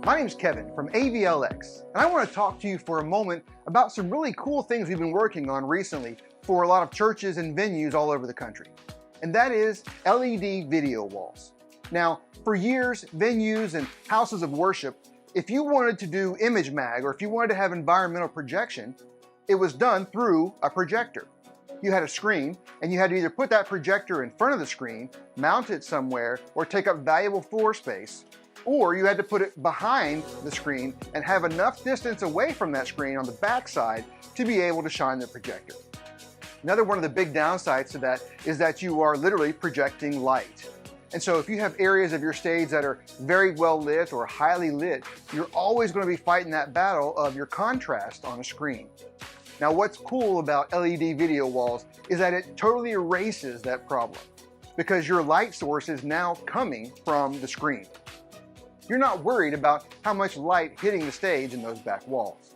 My name's Kevin from AVLX, and I want to talk to you for a moment about some really cool things we've been working on recently for a lot of churches and venues all over the country. And that is LED video walls. Now, for years, venues and houses of worship, if you wanted to do image mag or if you wanted to have environmental projection, it was done through a projector. You had a screen, and you had to either put that projector in front of the screen, mount it somewhere, or take up valuable floor space, or you had to put it behind the screen and have enough distance away from that screen on the back side to be able to shine the projector. Another one of the big downsides to that is that you are literally projecting light. And so if you have areas of your stage that are very well lit or highly lit, you're always going to be fighting that battle of your contrast on a screen. Now, what's cool about LED video walls is that it totally erases that problem because your light source is now coming from the screen. You're not worried about how much light hitting the stage in those back walls.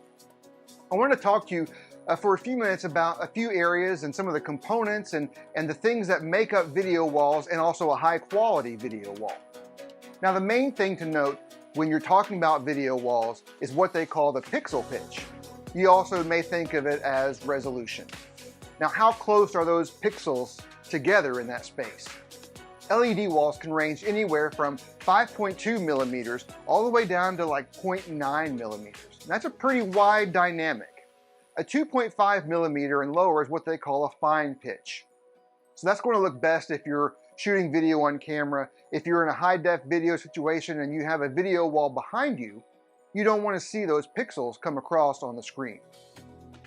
I want to talk to you for a few minutes about a few areas and some of the components and the things that make up video walls and also a high quality video wall. Now, the main thing to note when you're talking about video walls is what they call the pixel pitch. You also may think of it as resolution. Now, how close are those pixels together in that space? LED walls can range anywhere from 5.2 millimeters all the way down to like 0.9 millimeters. And that's a pretty wide dynamic. A 2.5 millimeter and lower is what they call a fine pitch. So that's going to look best if you're shooting video on camera. If you're in a high-def video situation and you have a video wall behind you, you don't want to see those pixels come across on the screen.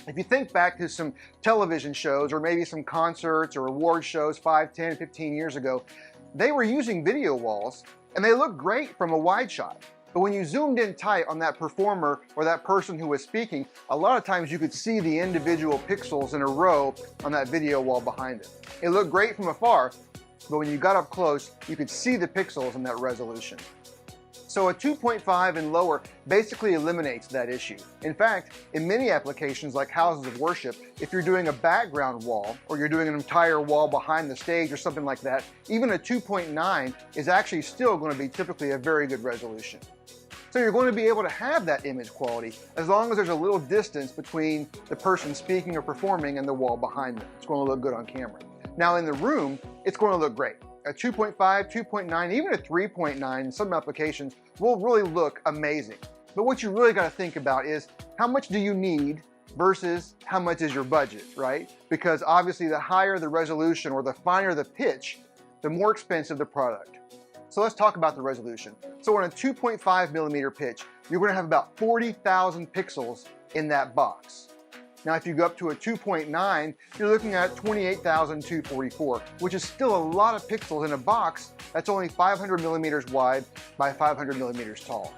If you think back to some television shows or maybe some concerts or award shows 5, 10, 15 years ago, they were using video walls and they looked great from a wide shot. But when you zoomed in tight on that performer or that person who was speaking, a lot of times you could see the individual pixels in a row on that video wall behind it. It looked great from afar, but when you got up close, you could see the pixels in that resolution. So a 2.5 and lower basically eliminates that issue. In fact, in many applications like houses of worship, if you're doing a background wall or you're doing an entire wall behind the stage or something like that, even a 2.9 is actually still going to be typically a very good resolution. So you're going to be able to have that image quality as long as there's a little distance between the person speaking or performing and the wall behind them. It's going to look good on camera. Now in the room, it's going to look great. A 2.5, 2.9, even a 3.9 in some applications will really look amazing. But what you really got to think about is how much do you need versus how much is your budget, right? Because obviously the higher the resolution or the finer the pitch, the more expensive the product. So let's talk about the resolution. So on a 2.5 millimeter pitch, you're going to have about 40,000 pixels in that box. Now, if you go up to a 2.9, you're looking at 28,244, which is still a lot of pixels in a box that's only 500 millimeters wide by 500 millimeters tall.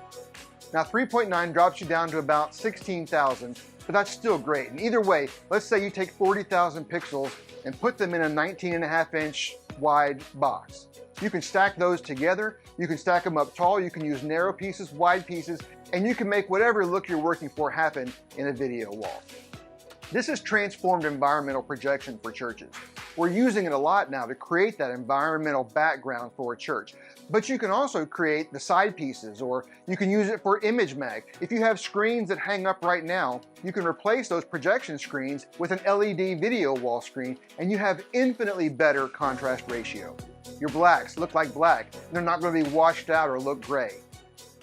Now, 3.9 drops you down to about 16,000, but that's still great. And either way, let's say you take 40,000 pixels and put them in a 19.5-inch wide box. You can stack those together, you can stack them up tall, you can use narrow pieces, wide pieces, and you can make whatever look you're working for happen in a video wall. This has transformed environmental projection for churches. We're using it a lot now to create that environmental background for a church. But you can also create the side pieces, or you can use it for image mag. If you have screens that hang up right now, you can replace those projection screens with an LED video wall screen, and you have infinitely better contrast ratio. Your blacks look like black. They're not going to be washed out or look gray.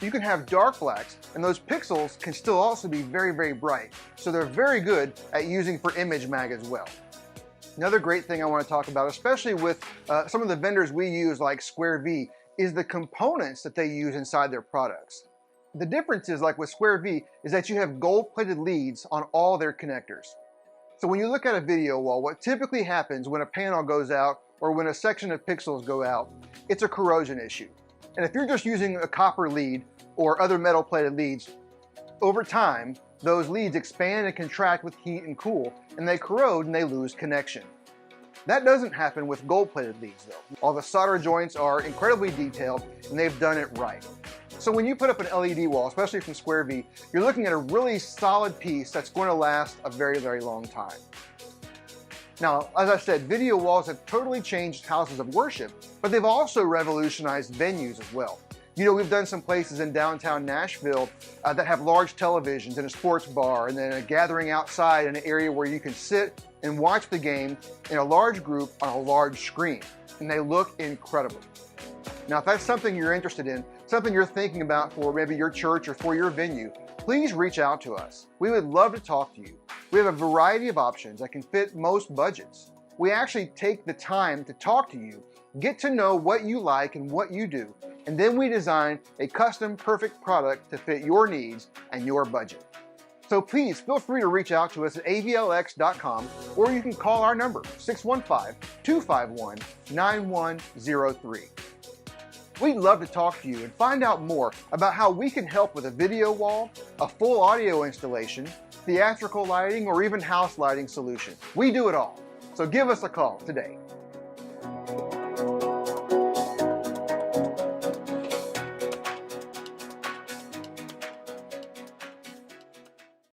You can have dark blacks, and those pixels can still also be very, very bright. So they're very good at using for image mag as well. Another great thing I want to talk about, especially with some of the vendors we use like SquareV, is the components that they use inside their products. The difference is, like with SquareV, is that you have gold-plated leads on all their connectors. So when you look at a video wall, what typically happens when a panel goes out or when a section of pixels go out, it's a corrosion issue. And if you're just using a copper lead or other metal-plated leads, over time, those leads expand and contract with heat and cool, and they corrode and they lose connection. That doesn't happen with gold-plated leads though. All the solder joints are incredibly detailed and they've done it right. So when you put up an LED wall, especially from SquareV, you're looking at a really solid piece that's going to last a very, very long time. Now, as I said, video walls have totally changed houses of worship, but they've also revolutionized venues as well. You know, we've done some places in downtown Nashville that have large televisions and a sports bar and then a gathering outside in an area where you can sit and watch the game in a large group on a large screen. And they look incredible. Now, if that's something you're interested in, something you're thinking about for maybe your church or for your venue, please reach out to us. We would love to talk to you. We have a variety of options that can fit most budgets. We actually take the time to talk to you, get to know what you like and what you do, and then we design a custom perfect product to fit your needs and your budget. So please feel free to reach out to us at avlx.com, or you can call our number, 615-251-9103. We'd love to talk to you and find out more about how we can help with a video wall, a full audio installation, theatrical lighting, or even house lighting solution. We do it all. So give us a call today.